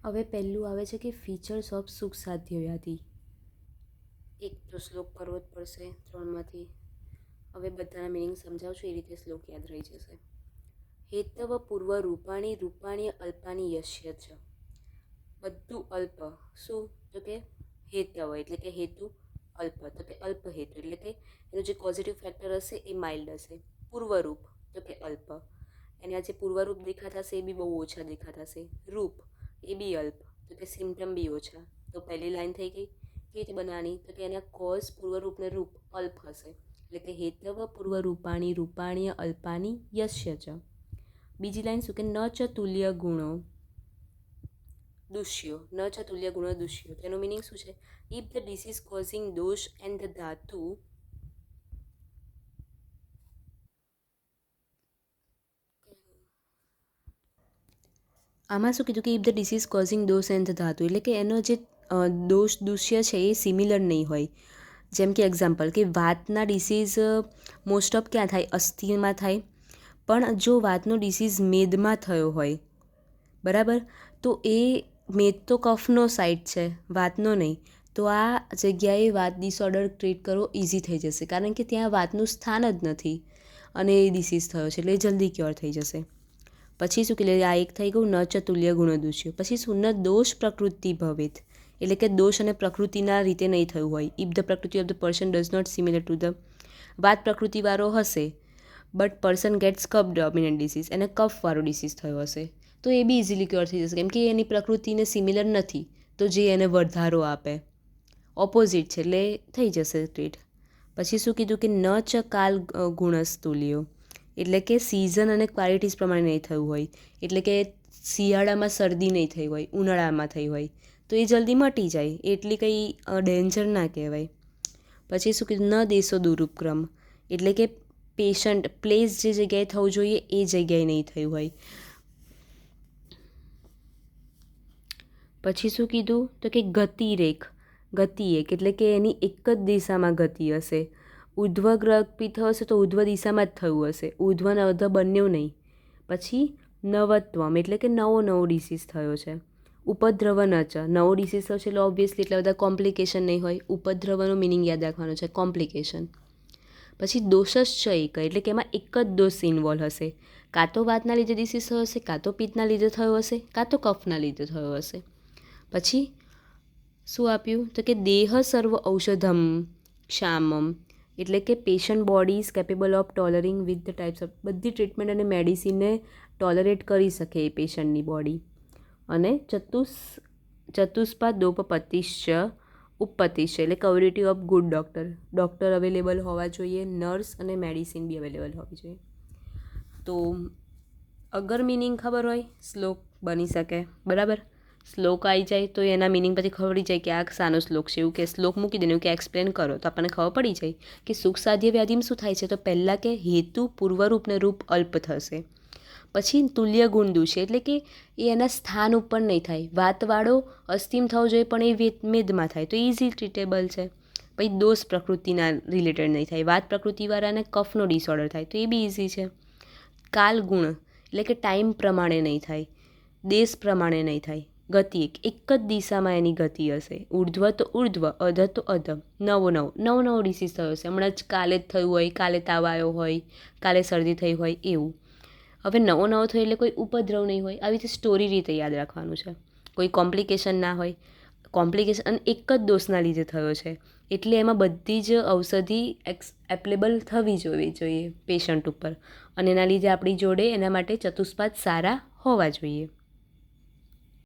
હવે પહેલું આવે છે કે ફીચર્સ ઓફ સુખ સાધ્ય વ્યાધિ. એક તો શ્લોક કરવો જ પડશે 3માંથી. હવે બધાના મિનિંગ સમજાવશું એ રીતે શ્લોક યાદ રહી જશે. હેતવ પૂર્વ રૂપાણી રૂપાણી અલ્પાની યશ્ય છે. બધું અલ્પ. શું? તો કે હેતવ એટલે કે હેતુ, અલ્પ તો કે અલ્પ હેતુ એટલે કે એનું જે પોઝિટિવ ફેક્ટર હશે એ માઇલ્ડ હશે. પૂર્વરૂપ તો કે અલ્પ, એના જે પૂર્વરૂપ દેખાતા હશે એ બી બહુ ઓછા દેખાતા હશે. રૂપ એ બી અલ્પ તો કે સિમ્ટમ બી ઓછા. તો પહેલી લાઈન થઈ ગઈ. કેવી રીતે બનાવવાની? તો કે એના કોઝ પૂર્વરૂપ ને રૂપ અલ્પ હશે એટલે કે હેતવ પૂર્વરૂપાણી રૂપાણી અલ્પાની યશ્ય ચ. બીજી લાઈન શું કે ન ચ તુલ્ય ગુણો દુષ્યો, ન ચ તુલ્ય ગુણો દુષ્યો. તેનું મિનિંગ શું છે? ઇફ ધ ડિસીઝ કોઝિંગ દોષ એન્ડ ધ ધાતુ આમાં શું કીધું કે ઇફ ધ ડિસીઝ કોઝિંગ દોષ એન્ડ ધ ધાતુ એટલે કે એનો જે દોષ દુષ્ય છે એ સિમિલર નહીં હોય. જેમ કે એક્ઝામ્પલ કે વાતના ડિસીઝ મોસ્ટ ઓફ ક્યાં થાય? અસ્થિમાં થાય. પણ જો વાતનો ડિસીઝ મેદમાં થયો હોય, બરાબર, તો એ મેદ તો કફનો સાઇટ છે, વાતનો નહીં. તો આ જગ્યાએ વાત ડિસઓર્ડર ટ્રીટ કરવો ઇઝી થઈ જશે કારણ કે ત્યાં વાતનું સ્થાન જ નથી અને એ ડિસીઝ થયો છે એટલે એ જલ્દી ક્યોર થઈ જશે. પછી શું કે આ એક થઈ ગયું ન ચ તુલ્ય ગુણો દુષ્યો. પછી શું? ન દોષ પ્રકૃતિ ભવેત એટલે કે દોષ અને પ્રકૃતિના રીતે નહીં થયું હોય. If the prakriti of the person does not similar to the વાત પ્રકૃતિવાળો હશે but person gets kapha dominant disease, એને કફવાળો ડિસીઝ થયો હશે તો એ બી ઇઝીલી ક્યોર થઈ જશે કેમ કે એની પ્રકૃતિને સિમિલર નથી તો જે એને વધારો આપે ઓપોઝિટ છે એટલે થઈ જશે ટ્રીટ. પછી શું કીધું કે ન ચ કાલ ગુણસ તુલ્યો એટલે કે સિઝન અને ક્વોલિટીઝ પ્રમાણે નહીં થયું હોય. એટલે કે શિયાળામાં શરદી નહીં થઈ હોય, ઉનાળામાં થઈ હોય તો એ જલ્દી મટી જાય, એટલી કંઈ ડેન્જર ના કહેવાય. પછી શું કીધું? ન દેશો દુરુપક્રમ એટલે કે પેશન્ટ પ્લેસ જે જગ્યાએ થવું જોઈએ એ જગ્યાએ નહીં થયું હોય. પછી શું કીધું? તો કે ગતિરેખ, ગતિ એક એટલે કે એની એક જ દિશામાં ગતિ હશે. ઉધ્વગ્રહ પીથ હશે તો ઉધ્વ દિશામાં જ થયું હશે, ઉધ્વ અને અધ બંને નહીં. પછી નવત્વમ એટલે કે નવો નવો ડિસીઝ થયો છે. ઉપદ્રવ ન ચ નવો ડિસીઝ થયો છે એટલે ઓબ્વિયસલી એટલા બધા કોમ્પ્લિકેશન નહીં હોય. ઉપદ્રવનો મિનિંગ યાદ રાખવાનો છે, કોમ્પ્લિકેશન. પછી દોષશ્ચ એક એટલે કે એમાં એક જ દોષ ઇન્વોલ્વ હશે. કાં તો વાતના લીધે ડિસીઝ થયો હશે, કાં તો પિત્તના લીધે થયો હશે, કાં તો કફના લીધે થયો હશે. પછી શું આપ્યું? તો કે દેહ સર્વ ઔષધમ ક્ષામમ એટલે કે patient body is capable of tolerating with the types of બધી ટ્રીટમેન્ટ અને મેડિસિનને ટોલરેટ કરી શકે એ પેશન્ટની બોડી. અને ચતુષ્પાદોપપતિશ્ચ ઉપપતિશ્ચ એટલે quality of good doctor, doctor available હોવા જોઈએ, નર્સ અને મેડિસિન બી અવેલેબલ હોવી જોઈએ. તો અગર મિનિંગ ખબર હોય શ્લોક બની શકે, બરાબર. શ્લોક આવી જાય તો એના મિનિંગ પછી ખબર પડી જાય કે આ શાનો શ્લોક છે. એવું કે શ્લોક મૂકી દેને એવું કે એક્સપ્લેન કરો તો આપણને ખબર પડી જાય કે સુખ સાધ્ય વ્યાધિમાં શું થાય છે. તો પહેલાં કે હેતુ પૂર્વરૂપ ને રૂપ અલ્પ થશે. પછી તુલ્ય ગુણ દુષ્ય એટલે કે એ એના સ્થાન ઉપર નહીં થાય. વાતવાળો અસ્થિમ થવો જોઈએ પણ એ મેદમાં થાય તો ઇઝી ટ્રીટેબલ છે. પછી દોષ પ્રકૃતિના રિલેટેડ નહીં થાય. વાત પ્રકૃતિવાળાને કફનો ડિસઓર્ડર થાય તો એ બી ઇઝી છે. કાલ ગુણ એટલે કે ટાઈમ પ્રમાણે નહીં થાય, દેશ પ્રમાણે નહીં થાય. ગતિ એક જ દિશામાં એની ગતિ હશે. ઉર્ધ્વ તો ઉર્ધ્વ, અધ તો અધ. નવો નવો ડિસીઝ થયો હશે. હમણાં જ કાલે જ થયું હોય, કાલે તાવ આવ્યો હોય, કાલે શરદી થઈ હોય એવું. હવે નવો થયો એટલે કોઈ ઉપદ્રવ નહીં હોય. આવી રીતે સ્ટોરી રીતે યાદ રાખવાનું છે. કોઈ કોમ્પ્લિકેશન ના હોય. કોમ્પ્લિકેશન એક જ દોષના લીધે થયો છે એટલે એમાં બધી જ ઔષધિ એપ્લેબલ થવી જોઈએ પેશન્ટ ઉપર અને એના લીધે આપણી જોડે એના માટે ચતુષ્પાદ સારા હોવા જોઈએ.